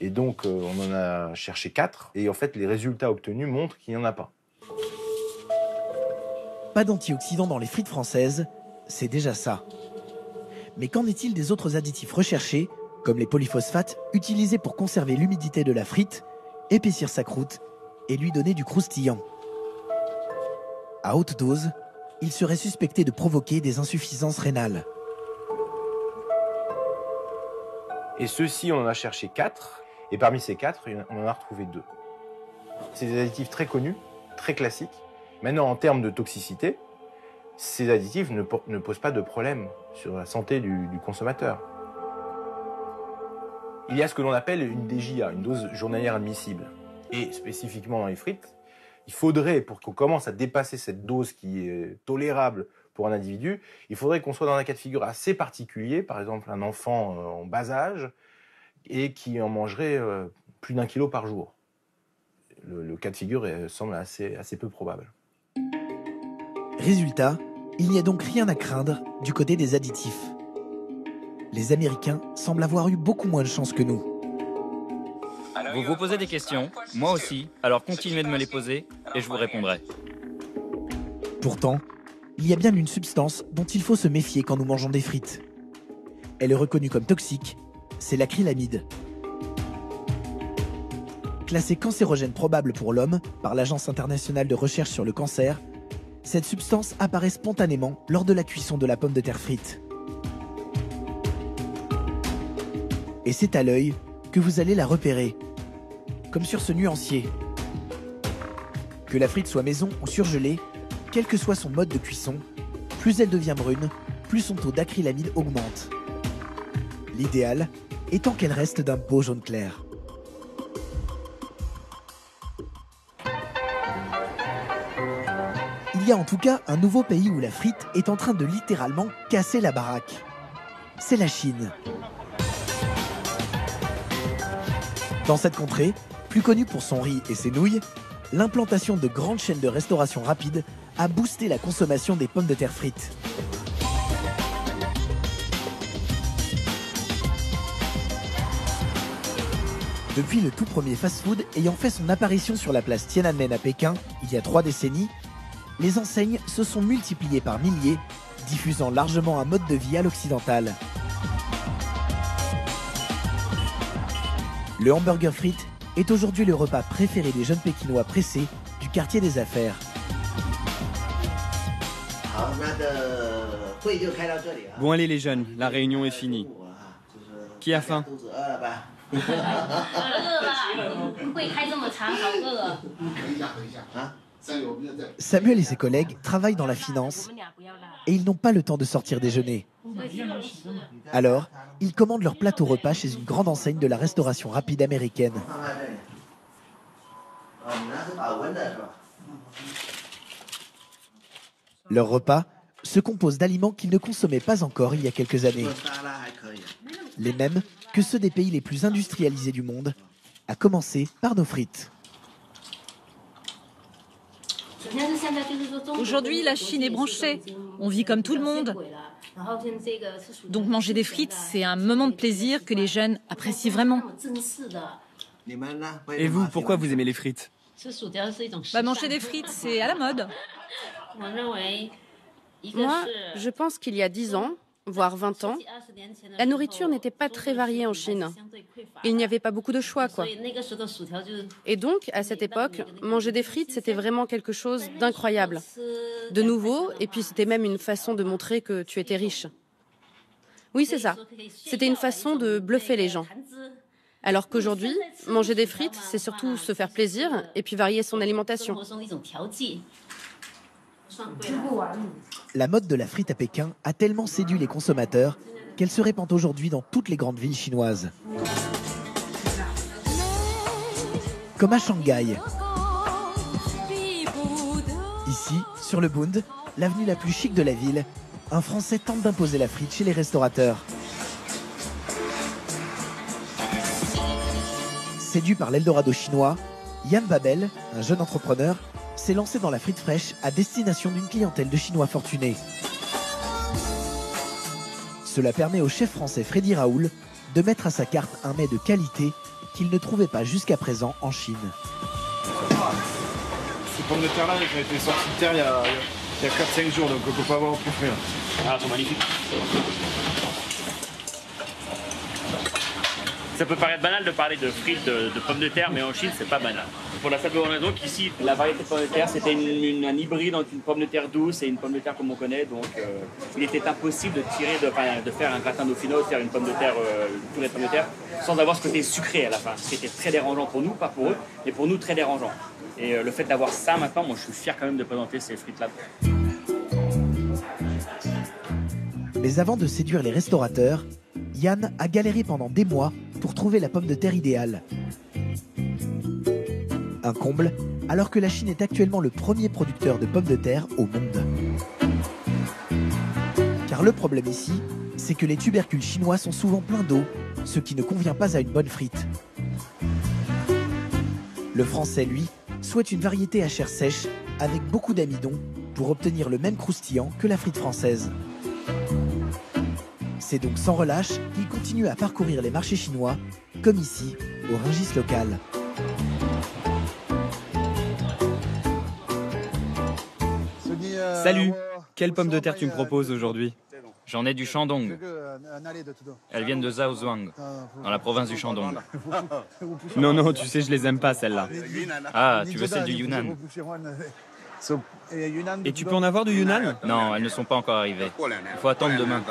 Et donc, on en a cherché 4. Et en fait, les résultats obtenus montrent qu'il n'y en a pas. Pas d'antioxydants dans les frites françaises, c'est déjà ça. Mais qu'en est-il des autres additifs recherchés, comme les polyphosphates, utilisés pour conserver l'humidité de la frite, épaissir sa croûte et lui donner du croustillant? À haute dose, il serait suspecté de provoquer des insuffisances rénales. Et ceux-ci, on en a cherché 4. Et parmi ces 4, on en a retrouvé 2. C'est des additifs très connus, très classiques. Maintenant, en termes de toxicité, ces additifs ne posent pas de problème sur la santé du consommateur. Il y a ce que l'on appelle une DJA, une dose journalière admissible. Et spécifiquement dans les frites, il faudrait, pour qu'on commence à dépasser cette dose qui est tolérable pour un individu, il faudrait qu'on soit dans un cas de figure assez particulier, par exemple un enfant en bas âge, et qui en mangerait plus d'1 kilo par jour. Le cas de figure semble assez peu probable. Résultat, il n'y a donc rien à craindre du côté des additifs. Les Américains semblent avoir eu beaucoup moins de chance que nous. Vous vous posez des questions, moi aussi, alors continuez de me les poser et je vous répondrai. Pourtant, il y a bien une substance dont il faut se méfier quand nous mangeons des frites. Elle est reconnue comme toxique, c'est l'acrylamide. Classée cancérogène probable pour l'homme par l'Agence internationale de recherche sur le cancer, cette substance apparaît spontanément lors de la cuisson de la pomme de terre frite. Et c'est à l'œil que vous allez la repérer, comme sur ce nuancier. Que la frite soit maison ou surgelée, quel que soit son mode de cuisson, plus elle devient brune, plus son taux d'acrylamide augmente. L'idéal étant qu'elle reste d'un beau jaune clair. Il y a en tout cas un nouveau pays où la frite est en train de littéralement casser la baraque. C'est la Chine. Dans cette contrée, plus connue pour son riz et ses nouilles, l'implantation de grandes chaînes de restauration rapide a boosté la consommation des pommes de terre frites. Depuis le tout premier fast-food ayant fait son apparition sur la place Tiananmen à Pékin il y a 3 décennies, les enseignes se sont multipliées par milliers, diffusant largement un mode de vie à l'occidental. Le hamburger frites est aujourd'hui le repas préféré des jeunes Pékinois pressés du quartier des affaires. Bon allez les jeunes, la réunion est finie. Qui a faim? Samuel et ses collègues travaillent dans la finance et ils n'ont pas le temps de sortir déjeuner. Alors, ils commandent leur plateau repas chez une grande enseigne de la restauration rapide américaine. Leur repas se compose d'aliments qu'ils ne consommaient pas encore il y a quelques années. Les mêmes que ceux des pays les plus industrialisés du monde, à commencer par nos frites. Aujourd'hui, la Chine est branchée. On vit comme tout le monde. Donc manger des frites, c'est un moment de plaisir que les jeunes apprécient vraiment. Et vous, pourquoi vous aimez les frites? Manger des frites, c'est à la mode. Moi, je pense qu'il y a 10 ans, voire 20 ans, la nourriture n'était pas très variée en Chine. Il n'y avait pas beaucoup de choix, quoi. Et donc, à cette époque, manger des frites, c'était vraiment quelque chose d'incroyable, de nouveau, et puis c'était même une façon de montrer que tu étais riche. Oui, c'est ça. C'était une façon de bluffer les gens. Alors qu'aujourd'hui, manger des frites, c'est surtout se faire plaisir et puis varier son alimentation. La mode de la frite à Pékin a tellement séduit les consommateurs qu'elle se répand aujourd'hui dans toutes les grandes villes chinoises. Comme à Shanghai. Ici, sur le Bund, l'avenue la plus chic de la ville, un Français tente d'imposer la frite chez les restaurateurs. Séduit par l'Eldorado chinois, Yann Babel, un jeune entrepreneur, s'est lancé dans la frite fraîche à destination d'une clientèle de Chinois fortunés. Cela permet au chef français Freddy Raoul de mettre à sa carte un mets de qualité qu'il ne trouvait pas jusqu'à présent en Chine. Ces pommes de terre là, elles ont été sorties de terre il y a 4-5 jours, donc on ne peut pas avoir plus frais. Ah, elles sont magnifiques. Ça peut paraître banal de parler de frites de pommes de terre, mais en Chine, c'est pas banal. Pour la simple raison qu'ici, la variété de pommes de terre, c'était un hybride entre une pomme de terre douce et une pomme de terre comme on connaît. Donc, il était impossible de faire un gratin dauphinois, de faire une pomme de terre, une purée de pommes de terre, sans avoir ce côté sucré à la fin. Ce qui était très dérangeant pour nous, pas pour eux, mais pour nous, très dérangeant. Et le fait d'avoir ça maintenant, moi, je suis fier quand même de présenter ces frites-là. Mais avant de séduire les restaurateurs, Yann a galéré pendant des mois pour trouver la pomme de terre idéale. Un comble, alors que la Chine est actuellement le premier producteur de pommes de terre au monde. Car le problème ici, c'est que les tubercules chinois sont souvent pleins d'eau, ce qui ne convient pas à une bonne frite. Le français, lui, souhaite une variété à chair sèche avec beaucoup d'amidon pour obtenir le même croustillant que la frite française. C'est donc sans relâche qu'il continue à parcourir les marchés chinois, comme ici, au Rungis local. Salut, quelle pomme de terre tu me proposes aujourd'hui? J'en ai du Shandong. Elles viennent de Zhaozhuang, dans la province du Shandong. Non, tu sais, je les aime pas, celles-là. Ah, tu veux celle du Yunnan? Et tu peux en avoir du Yunnan? Non, elles ne sont pas encore arrivées. Il faut attendre demain.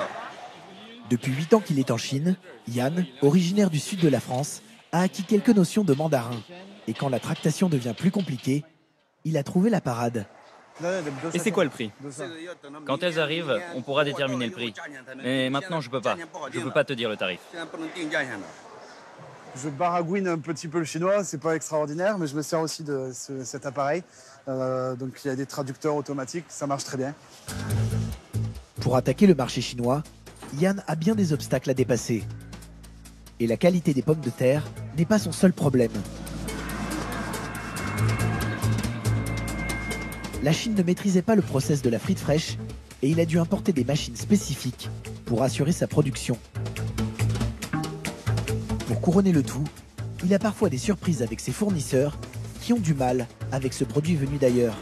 Depuis 8 ans qu'il est en Chine, Yann, originaire du sud de la France, a acquis quelques notions de mandarin. Et quand la tractation devient plus compliquée, il a trouvé la parade. Et c'est quoi le prix? Quand elles arrivent, on pourra déterminer le prix. Mais maintenant, je peux pas. Je peux pas te dire le tarif. Je baragouine un petit peu le chinois, c'est pas extraordinaire, mais je me sers aussi de cet appareil. Donc il y a des traducteurs automatiques, ça marche très bien. Pour attaquer le marché chinois, Yann a bien des obstacles à dépasser. Et la qualité des pommes de terre n'est pas son seul problème. La Chine ne maîtrisait pas le process de la frite fraîche et il a dû importer des machines spécifiques pour assurer sa production. Pour couronner le tout, il a parfois des surprises avec ses fournisseurs qui ont du mal avec ce produit venu d'ailleurs.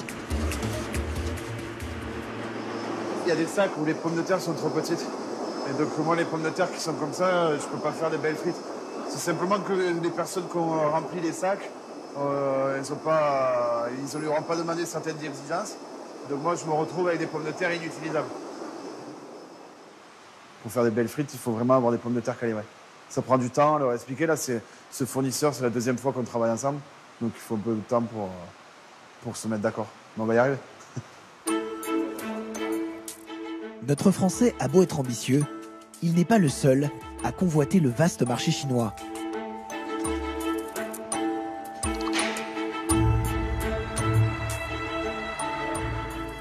Il y a des sacs où les pommes de terre sont trop petites. Et donc moi, les pommes de terre qui sont comme ça, je peux pas faire des belles frites. C'est simplement que les personnes qui ont rempli les sacs, ils ne lui auront pas demandé certaines exigences. Donc moi, je me retrouve avec des pommes de terre inutilisables. Pour faire des belles frites, il faut vraiment avoir des pommes de terre calibrées. Ça prend du temps à leur expliquer. Là, ce fournisseur, c'est la deuxième fois qu'on travaille ensemble. Donc il faut un peu de temps pour se mettre d'accord. Mais on va y arriver. Notre Français a beau être ambitieux, il n'est pas le seul à convoiter le vaste marché chinois.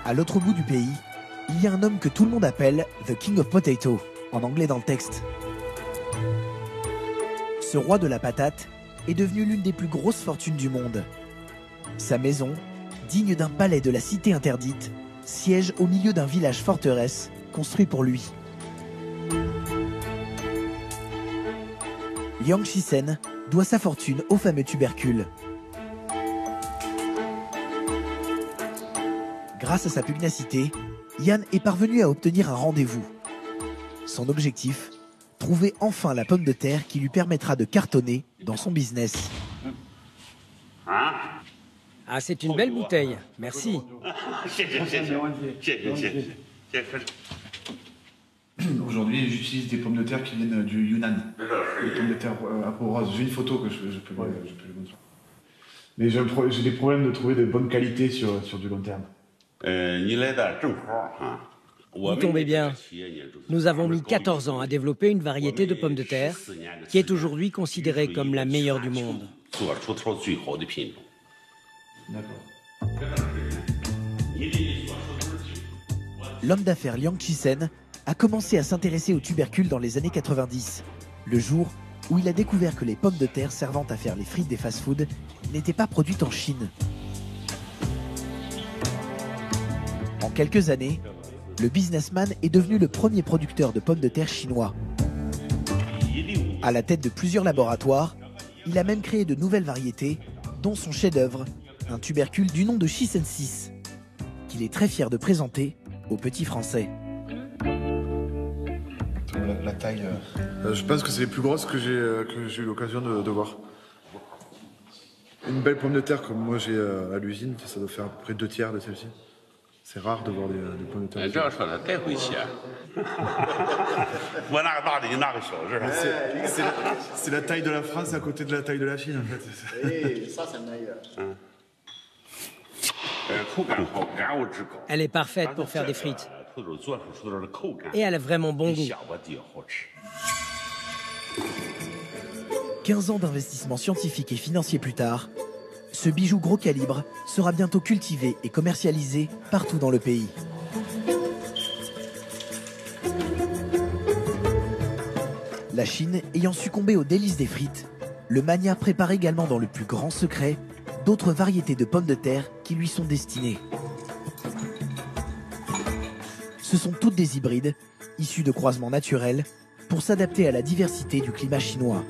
À l'autre bout du pays, il y a un homme que tout le monde appelle The King of Potato, en anglais dans le texte. Ce roi de la patate est devenu l'une des plus grosses fortunes du monde. Sa maison, digne d'un palais de la cité interdite, siège au milieu d'un village forteresse construit pour lui. Liang Chisen doit sa fortune au fameux tubercule. Grâce à sa pugnacité, Yann est parvenu à obtenir un rendez-vous. Son objectif, trouver enfin la pomme de terre qui lui permettra de cartonner dans son business. Ah, c'est une belle bouteille. Merci. Aujourd'hui, j'utilise des pommes de terre qui viennent du Yunnan. Des pommes de terre à peau rose. J'ai une photo que je peux lui montrer. Mais j'ai des problèmes de trouver de bonnes qualités sur du long terme. Vous tombez bien. Nous avons mis 14 ans à développer une variété de pommes de terre qui est aujourd'hui considérée comme la meilleure du monde. L'homme d'affaires Liang Chisen a commencé à s'intéresser aux tubercules dans les années 90, le jour où il a découvert que les pommes de terre servant à faire les frites des fast-foods n'étaient pas produites en Chine. En quelques années, le businessman est devenu le premier producteur de pommes de terre chinois. À la tête de plusieurs laboratoires, Il a même créé de nouvelles variétés, dont son chef-d'œuvre, un tubercule du nom de Chisensis, qu'il est très fier de présenter aux petits Français. La taille. Je pense que c'est les plus grosses que j'ai eu l'occasion de voir. Une belle pomme de terre comme moi j'ai à l'usine, ça doit faire à peu près 2/3 de celle-ci. C'est rare de voir des pommes de terre. C'est la taille de la France à côté de la taille de la Chine en fait. Elle est parfaite pour faire des frites. Et elle a vraiment bon goût. 15 ans d'investissement scientifique et financier plus tard, ce bijou gros calibre sera bientôt cultivé et commercialisé partout dans le pays. La Chine ayant succombé aux délices des frites, le Mania prépare également dans le plus grand secret d'autres variétés de pommes de terre qui lui sont destinées. Ce sont toutes des hybrides, issus de croisements naturels, pour s'adapter à la diversité du climat chinois.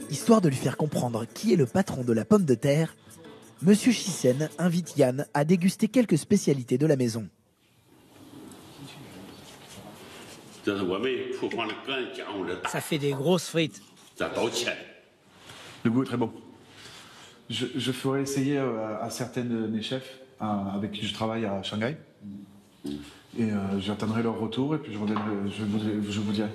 Histoire de lui faire comprendre qui est le patron de la pomme de terre, Monsieur Chisen invite Yann à déguster quelques spécialités de la maison. Ça fait des grosses frites. Le goût est très bon. Je ferai essayer à certains de mes chefs avec qui je travaille à Shanghai. Et j'attendrai leur retour et puis je vous dirai.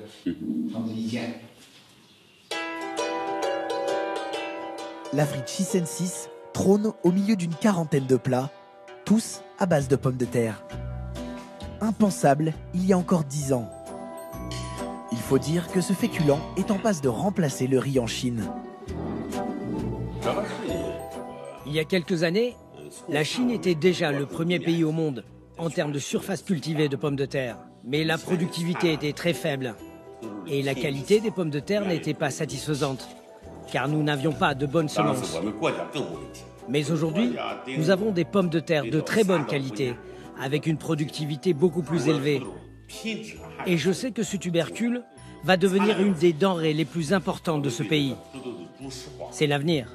La frite Chisensis trône au milieu d'une quarantaine de plats, tous à base de pommes de terre. Impensable il y a encore 10 ans. Il faut dire que ce féculent est en passe de remplacer le riz en Chine. Il y a quelques années, la Chine était déjà le premier pays au monde en termes de surface cultivée de pommes de terre. Mais la productivité était très faible et la qualité des pommes de terre n'était pas satisfaisante, car nous n'avions pas de bonnes semences. Mais aujourd'hui, nous avons des pommes de terre de très bonne qualité, avec une productivité beaucoup plus élevée. Et je sais que ce tubercule va devenir une des denrées les plus importantes de ce pays. C'est l'avenir.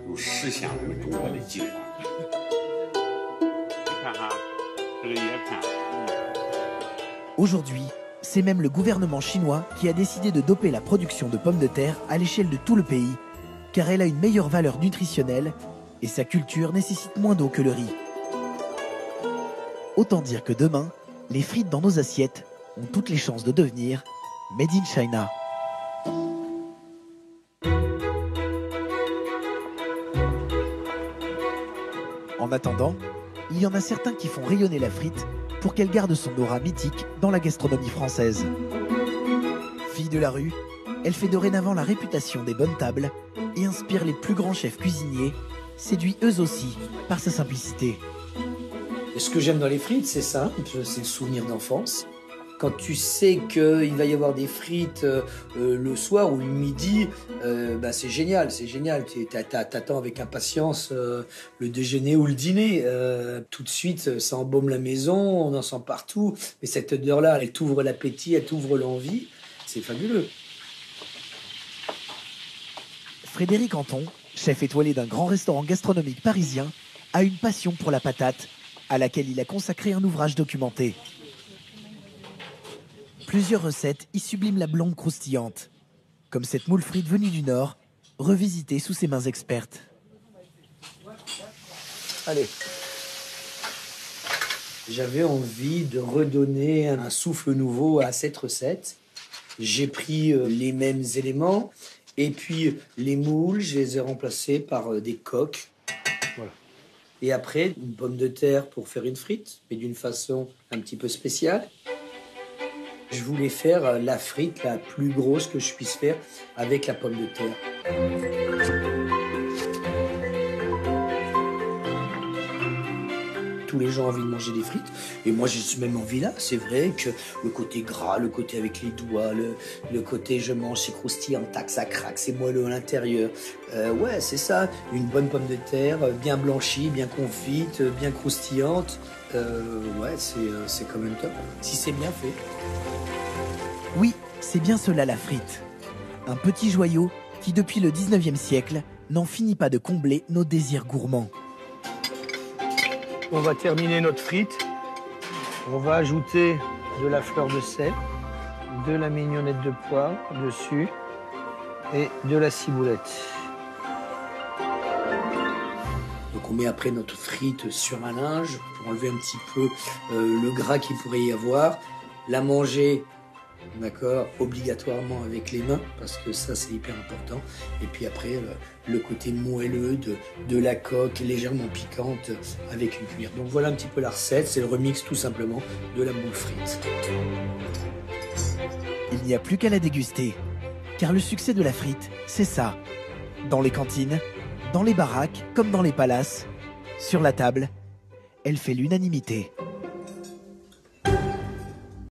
Aujourd'hui, c'est même le gouvernement chinois qui a décidé de doper la production de pommes de terre à l'échelle de tout le pays, car elle a une meilleure valeur nutritionnelle et sa culture nécessite moins d'eau que le riz. Autant dire que demain, les frites dans nos assiettes ont toutes les chances de devenir Made in China. En attendant, il y en a certains qui font rayonner la frite pour qu'elle garde son aura mythique dans la gastronomie française. Fille de la rue, elle fait dorénavant la réputation des bonnes tables et inspire les plus grands chefs cuisiniers, séduits eux aussi par sa simplicité. Et ce que j'aime dans les frites, c'est simple, c'est le souvenir d'enfance. Quand tu sais qu'il va y avoir des frites le soir ou le midi, c'est génial, c'est génial. T'attends avec impatience le déjeuner ou le dîner. Tout de suite, ça embaume la maison, on en sent partout. Mais cette odeur-là, elle t'ouvre l'appétit, elle t'ouvre l'envie. C'est fabuleux. Frédéric Anton, chef étoilé d'un grand restaurant gastronomique parisien, a une passion pour la patate, à laquelle il a consacré un ouvrage documenté. Plusieurs recettes y subliment la blonde croustillante, comme cette moule frite venue du Nord, revisitée sous ses mains expertes. Allez. J'avais envie de redonner un souffle nouveau à cette recette. J'ai pris les mêmes éléments et puis les moules, je les ai remplacés par des coques. Voilà. Et après, une pomme de terre pour faire une frite, mais d'une façon un petit peu spéciale. Je voulais faire la frite la plus grosse que je puisse faire avec la pomme de terre. Tous les gens ont envie de manger des frites. Et moi, j'ai ce même envie-là. C'est vrai que le côté gras, le côté avec les doigts, le côté je mange, c'est croustillant, tac, ça craque, c'est moelleux à l'intérieur. Ouais, c'est ça. Une bonne pomme de terre, bien blanchie, bien confite, bien croustillante. Ouais, c'est quand même top. Si c'est bien fait. Oui, C'est bien cela la frite. Un petit joyau qui, depuis le 19e siècle, n'en finit pas de combler nos désirs gourmands. On va terminer notre frite. On va ajouter de la fleur de sel, de la mignonnette de poivre dessus et de la ciboulette. Donc on met après notre frite sur un linge pour enlever un petit peu le gras qu'il pourrait y avoir. La manger, d'accord, obligatoirement avec les mains parce que ça c'est hyper important. Et puis après le côté moelleux de la coque légèrement piquante avec une cuillère. Donc voilà un petit peu la recette, c'est le remix tout simplement de la moule frite. Il n'y a plus qu'à la déguster. Car le succès de la frite, c'est ça. Dans les cantines, dans les baraques, comme dans les palaces, sur la table, elle fait l'unanimité.